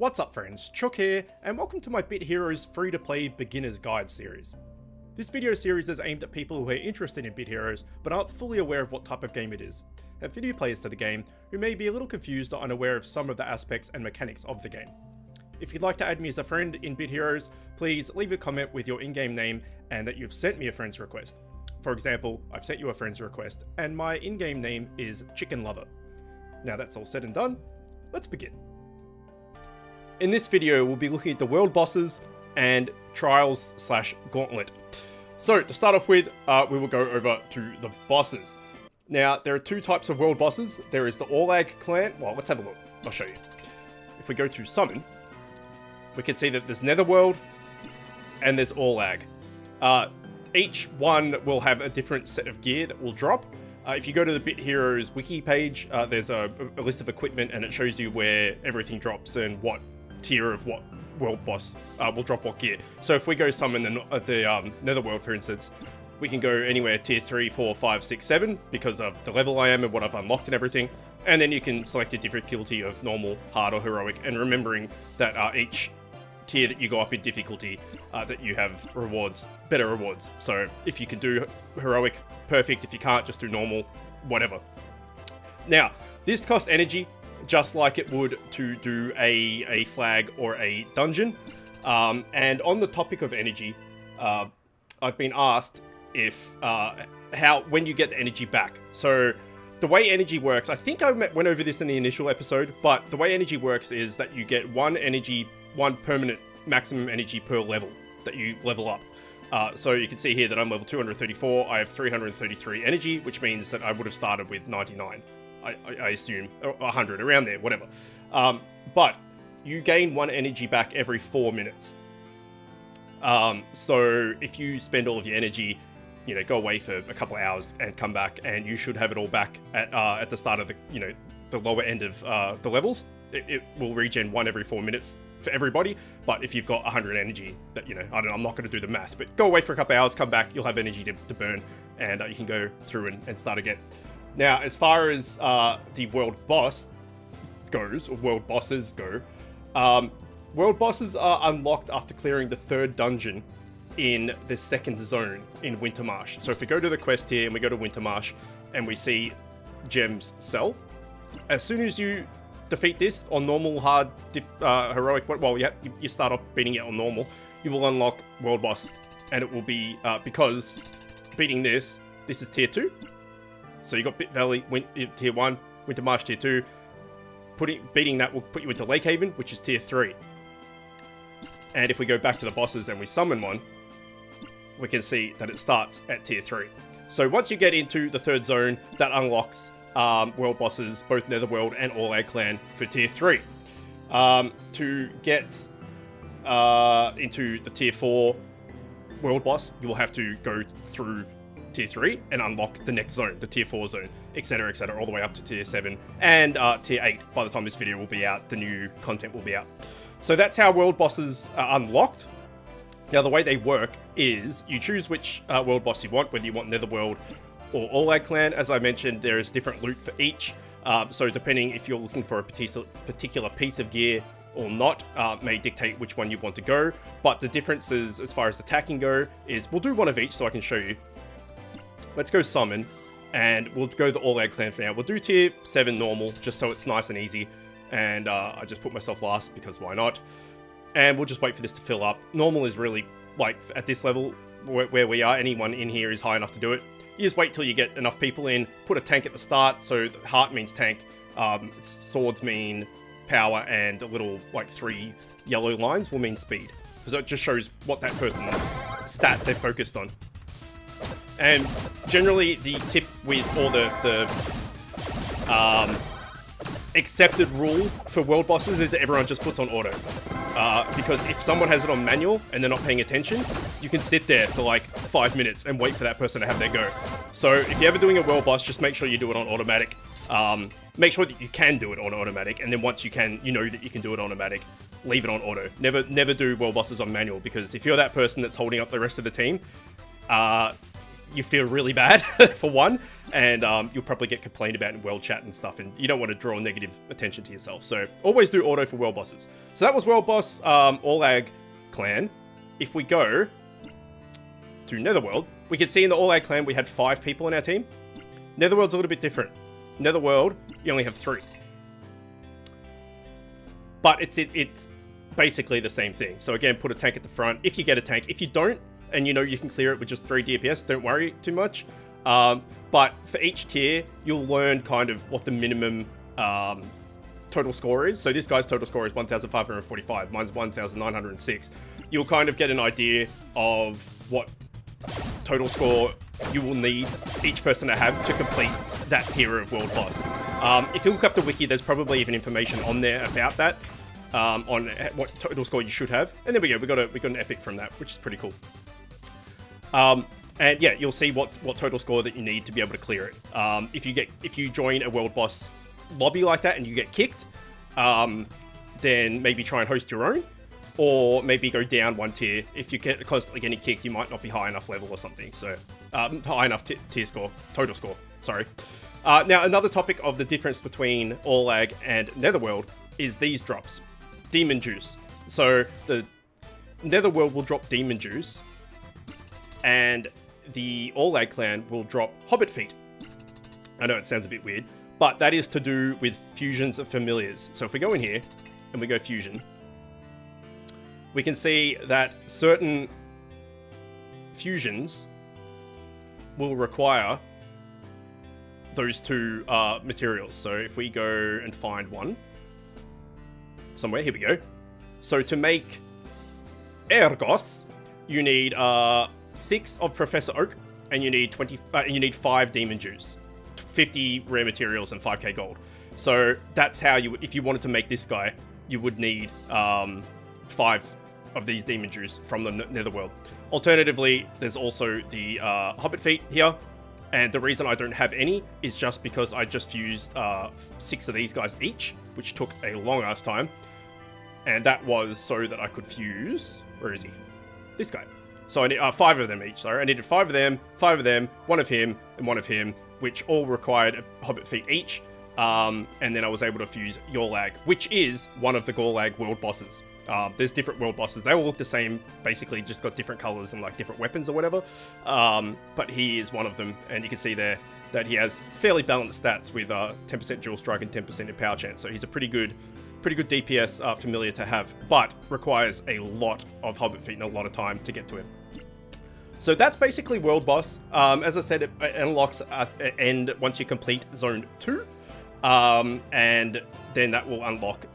What's up friends, Chook here, and welcome to my Bit Heroes free-to-play beginner's guide series. This video series is aimed at people who are interested in Bit Heroes, but aren't fully aware of what type of game it is, and for new players to the game who may be a little confused or unaware of some of the aspects and mechanics of the game. If you'd like to add me as a friend in Bit Heroes, please leave a comment with your in-game name and that you've sent me a friend's request. For example, I've sent you a friend's request, and my in-game name is ChickenLover. Now that's all said and done, let's begin. In this video, we'll be looking at the world bosses and trials/gauntlet. So to start off with, we will go over to the bosses. Now, there are two types of world bosses. There is the Orlag Clan. Well, let's have a look. I'll show you. If we go to summon, we can see that there's Netherworld and there's Orlag. Each one will have a different set of gear that will drop. If you go to the Bit Heroes wiki page, there's a list of equipment and it shows you where everything drops and what tier of what world boss will drop what gear. So if we go summon the Netherworld, for instance, we can go anywhere tier 3, 4, 5, 6, 7 because of the level I am and what I've unlocked and everything. And then you can select a difficulty of normal, hard, or heroic, and remembering that each tier that you go up in difficulty, that you have rewards, better rewards. So if you can do heroic, perfect. If you can't, just do normal, whatever. Now, this costs energy, just like it would to do a flag or a dungeon. And on the topic of energy, I've been asked if when you get the energy back. So the way energy works, I think I went over this in the initial episode, but the way energy works is that you get one permanent maximum energy per level that you level up. So you can see here that I'm level 234, I have 333 energy, which means that I would have started with 99. I assume, 100, around there, whatever. But you gain one energy back every 4 minutes. So if you spend all of your energy, go away for a couple of hours and come back, and you should have it all back at the start of the lower end of the levels. It will regen one every 4 minutes for everybody, but if you've got 100 energy, that I don't know, I'm not going to do the math, but go away for a couple of hours, come back, you'll have energy to burn, and you can go through and start again. Now, as far as the world boss goes, or world bosses go, world bosses are unlocked after clearing the third dungeon in the second zone in Wintermarsh. So if we go to the quest here and we go to Wintermarsh and we see gems sell, as soon as you defeat this on normal, hard, heroic, well, you start off beating it on normal, you will unlock world boss, and it will be, because beating this is tier 2. So you got Bit Valley, tier 1, Wintermarsh tier 2. Beating that will put you into Lake Haven, which is tier 3. And if we go back to the bosses and we summon one, we can see that it starts at tier 3. So once you get into the third zone, that unlocks world bosses, both Netherworld and Orlag Clan, for tier 3. To get into the tier 4 world boss, you will have to go through tier 3 and unlock the next zone, the tier 4 zone, etc, all the way up to tier 7 and tier 8. By the time this video will be out, the new content will be out. So that's how world bosses are unlocked. Now, the way they work is you choose which world boss you want, whether you want Netherworld or Orlag Clan. As I mentioned, there is different loot for each. So depending if you're looking for a particular piece of gear or not, may dictate which one you want to go. But the differences as far as attacking go is, we'll do one of each so I can show you. Let's go summon, and we'll go the Orlag Clan for now. We'll do tier 7 normal, just so it's nice and easy. And I just put myself last, because why not? And we'll just wait for this to fill up. Normal is really, like, at this level, where we are, anyone in here is high enough to do it. You just wait till you get enough people in, put a tank at the start, so the heart means tank, swords mean power, and a little, like, 3 yellow lines will mean speed. Because it just shows what that person's stat they're focused on. And generally, the tip with all the accepted rule for world bosses is that everyone just puts on auto. Because if someone has it on manual and they're not paying attention, you can sit there for like 5 minutes and wait for that person to have their go. So if you're ever doing a world boss, just make sure you do it on automatic. Make sure that you can do it on automatic, and then once you know that you can do it on automatic, leave it on auto. Never do world bosses on manual, because if you're that person that's holding up the rest of the team, you feel really bad for one, and you'll probably get complained about in world chat and stuff, and you don't want to draw negative attention to yourself. So always do auto for world bosses. So that was world boss Orlag Clan. If we go to Netherworld, we can see in the Orlag Clan we had 5 people in our team. Netherworld's a little bit different. Netherworld, you only have 3. But it's basically the same thing. So again, put a tank at the front if you get a tank. If you don't, and you know you can clear it with just 3 DPS, don't worry too much. But for each tier, you'll learn kind of what the minimum total score is. So this guy's total score is 1,545. Mine's 1,906. You'll kind of get an idea of what total score you will need each person to have to complete that tier of world boss. If you look up the wiki, there's probably even information on there about that, on what total score you should have. And there we go. We got an epic from that, which is pretty cool. And yeah, you'll see what total score that you need to be able to clear it. If you join a world boss lobby like that and you get kicked, then maybe try and host your own, or maybe go down 1 tier. If you get constantly getting kicked, you might not be high enough level or something. So high enough tier score, total score. Sorry. Now another topic of the difference between Orlag and Netherworld is these drops, Demon Juice. So the Netherworld will drop Demon Juice, and the Orlag Clan will drop Hobbit Feet. I know it sounds a bit weird, but that is to do with fusions of familiars. So if we go in here and we go fusion, we can see that certain fusions will require those 2 materials. So if we go and find one somewhere, here we go. So to make Ergos, you need 6 of Professor Oak, and you need 5 Demon Juice, 50 rare materials, and 5k gold. So that's how if you wanted to make this guy, you would need 5 of these Demon Juice from the Netherworld. Alternatively, there's also the Hobbit Feet here, and the reason I don't have any is just because I just fused 6 of these guys each, which took a long ass time, and that was so that I could fuse, where is he? This guy. So I need 5 of them each. Sorry, I needed 5 of them, 1 of him, and 1 of him, which all required a Hobbit Feet each. And then I was able to fuse Orlag, which is one of the Orlag world bosses. There's different world bosses. They all look the same, basically just got different colors and like different weapons or whatever. But he is one of them, and you can see there that he has fairly balanced stats with 10% dual strike and 10% in power chance. So he's a pretty good DPS familiar to have, but requires a lot of Hobbit Feet and a lot of time to get to him. So that's basically world boss. As I said, it unlocks at the end once you complete zone 2, and then that will unlock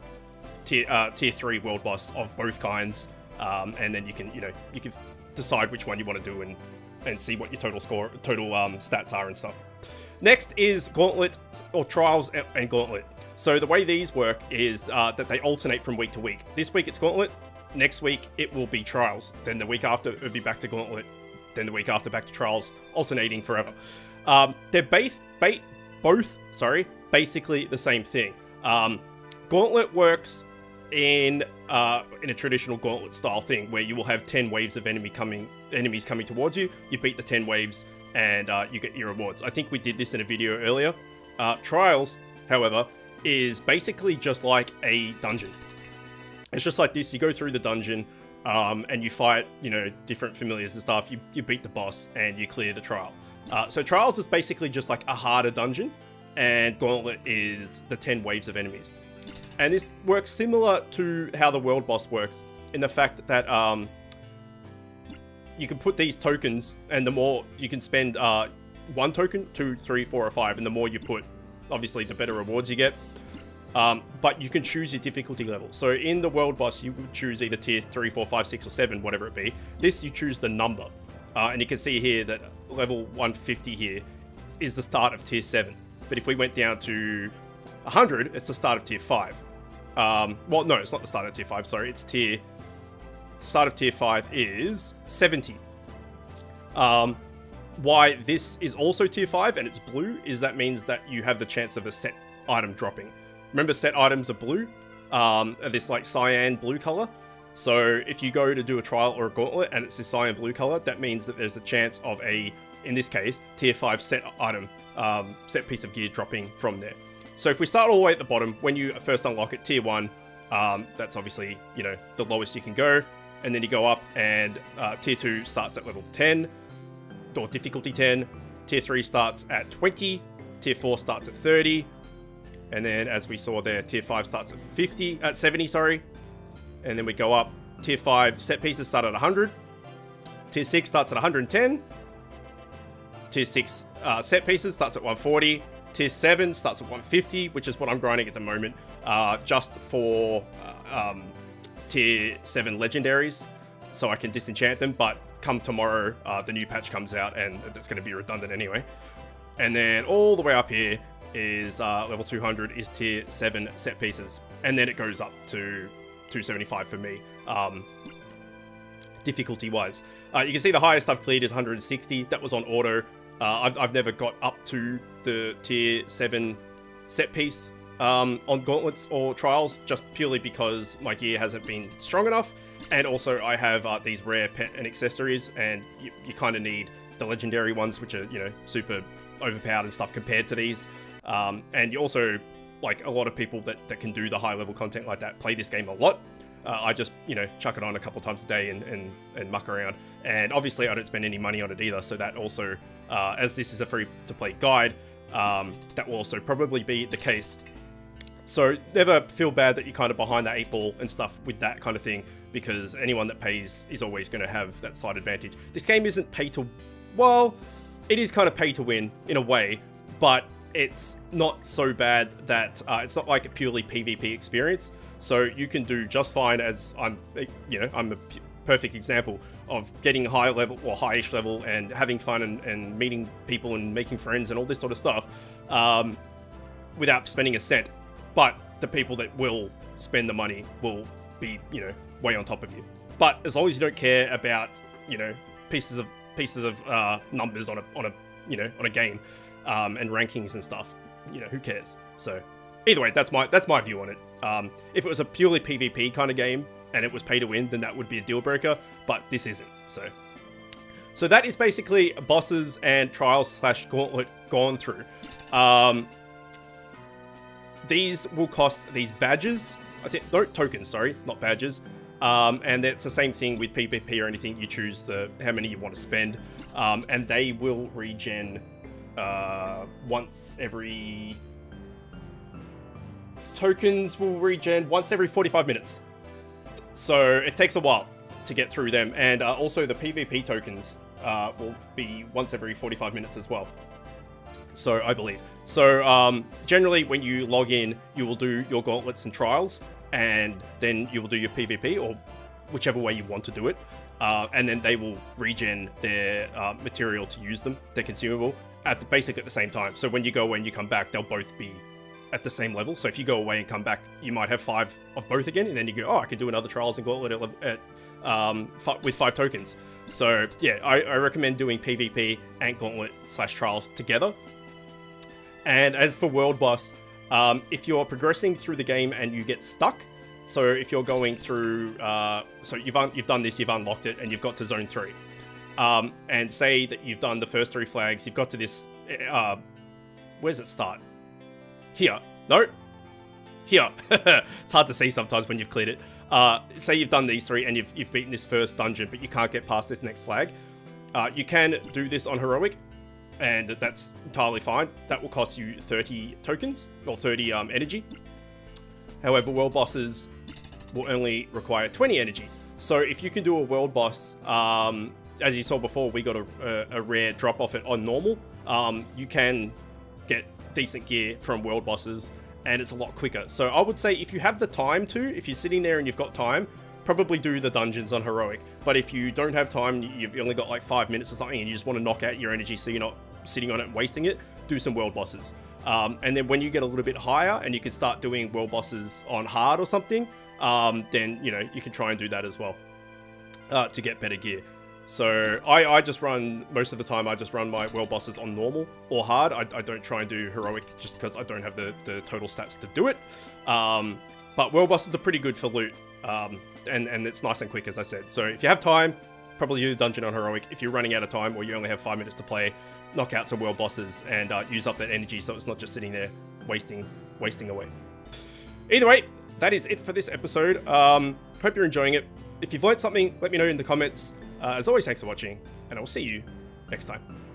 tier 3 world boss of both kinds, and then you can decide which one you want to do and see what your total stats are and stuff. Next is Gauntlet, or Trials and Gauntlet. So the way these work is that they alternate from week to week. This week it's Gauntlet, next week it will be Trials, then the week after it'll be back to Gauntlet, then the week after back to Trials, alternating forever. They're both basically the same thing. Gauntlet works in a traditional Gauntlet style thing where you will have 10 waves of enemies coming towards you. You beat the 10 waves and you get your rewards. I think we did this in a video earlier. Trials, however, is basically just like a dungeon. It's just like this. You go through the dungeon and you fight, different familiars and stuff. You beat the boss and you clear the trial. So Trials is basically just like a harder dungeon, and Gauntlet is the 10 waves of enemies. And this works similar to how the world boss works, in the fact that you can put these tokens, and the more you can spend 1 token, 2, 3, 4, or 5, and the more you put, obviously the better rewards you get. But you can choose your difficulty level. So in the world boss, you would choose either tier 3, 4, 5, 6, or 7, whatever it be. This, you choose the number. And you can see here that level 150 here is the start of tier 7. But if we went down to 100, it's the start of tier 5. Well, no, it's not the start of tier 5, sorry. It's the start of tier 5 is 70. Why this is also tier 5 and it's blue is that means that you have the chance of a set item dropping. Remember, set items are blue, this like cyan blue color. So if you go to do a trial or a gauntlet and it's this cyan blue color, that means that there's a chance of a in this case, tier 5 set item, set piece of gear dropping from there. So if we start all the way at the bottom, when you first unlock it, tier 1, that's obviously, you know, the lowest you can go. And then you go up, and tier 2 starts at level 10, or difficulty 10. Tier 3 starts at 20. Tier 4 starts at 30. And then, as we saw there, tier 5 starts at 70, sorry. And then we go up. Tier 5 set pieces start at 100. Tier 6 starts at 110. Tier 6 set pieces starts at 140. Tier 7 starts at 150, which is what I'm grinding at the moment, just for tier 7 legendaries, so I can disenchant them. But come tomorrow, the new patch comes out, and that's going to be redundant anyway. And then all the way up here is level 200 is tier 7 set pieces, and then it goes up to 275 for me, difficulty wise. You can see the highest I've cleared is 160. That was on auto. I've never got up to the tier 7 set piece on gauntlets or trials, just purely because my gear hasn't been strong enough, and also I have these rare pet and accessories, and you kind of need the legendary ones, which are, you know, super overpowered and stuff compared to these. And you also, like, a lot of people that can do the high level content like that play this game a lot. I just, you know, chuck it on a couple times a day and muck around. And obviously I don't spend any money on it either, so that also, as this is a free to play guide, that will also probably be the case. So never feel bad that you're kind of behind that 8 ball and stuff with that kind of thing, because anyone that pays is always going to have that slight advantage. This game isn't pay to, well, it is kind of pay to win in a way, but it's not so bad that it's not like a purely PvP experience. So you can do just fine, as I'm a perfect example of getting high level or high-ish level and having fun and meeting people and making friends and all this sort of stuff without spending a cent. But the people that will spend the money will be, you know, way on top of you. But as long as you don't care about, you know, pieces of numbers on a game and rankings and stuff, you know, who cares? So either way, that's my view on it. If it was a purely PvP kind of game and it was pay to win, then that would be a deal breaker, but this isn't. So that is basically bosses and trials / gauntlet gone through. These will cost these badges, I think, no, tokens, sorry, not badges. And it's the same thing with PvP or anything. You choose how many you want to spend, and they will regen once every... Tokens will regen once every 45 minutes. So it takes a while to get through them, and also the PvP tokens will be once every 45 minutes as well. So I believe. So generally when you log in, you will do your gauntlets and trials, and then you will do your PvP, or whichever way you want to do it. And then they will regen their material to use them, their consumable, at the same time. So when you go away and you come back, they'll both be at the same level. So if you go away and come back, you might have 5 of both again, and then you go, oh, I can do another trials and gauntlet with 5 tokens. So yeah, I recommend doing PvP and gauntlet / trials together. And as for world boss, if you're progressing through the game and you get stuck, so if you're going through, so you've done this, you've unlocked it, and you've got to zone 3, and say that you've done the first 3 flags, you've got to this, where does it start? Here. No? Here. It's hard to see sometimes when you've cleared it. Say you've done these 3 and you've beaten this first dungeon, but you can't get past this next flag. You can do this on heroic, and that's entirely fine. That will cost you 30 tokens, or 30 energy. However, world bosses will only require 20 energy. So if you can do a world boss, as you saw before, we got a rare drop off it on normal. You can get decent gear from world bosses, and it's a lot quicker. So I would say if you have the time to, if you're sitting there and you've got time, probably do the dungeons on heroic. But if you don't have time, you've only got like 5 minutes or something, and you just want to knock out your energy so you're not sitting on it and wasting it, do some world bosses. And then when you get a little bit higher and you can start doing world bosses on hard or something, then, you know, you can try and do that as well to get better gear. So I just run, most of the time, I just run my world bosses on normal or hard. I don't try and do heroic just because I don't have the total stats to do it. But world bosses are pretty good for loot, and it's nice and quick, as I said. So if you have time, probably do the dungeon on heroic if you're running out of time or you only have 5 minutes to play. Knock out some world bosses and use up that energy so it's not just sitting there wasting away. Either way, that is it for this episode. Hope you're enjoying it. If you've learned something, let me know in the comments. As always, thanks for watching, and I will see you next time.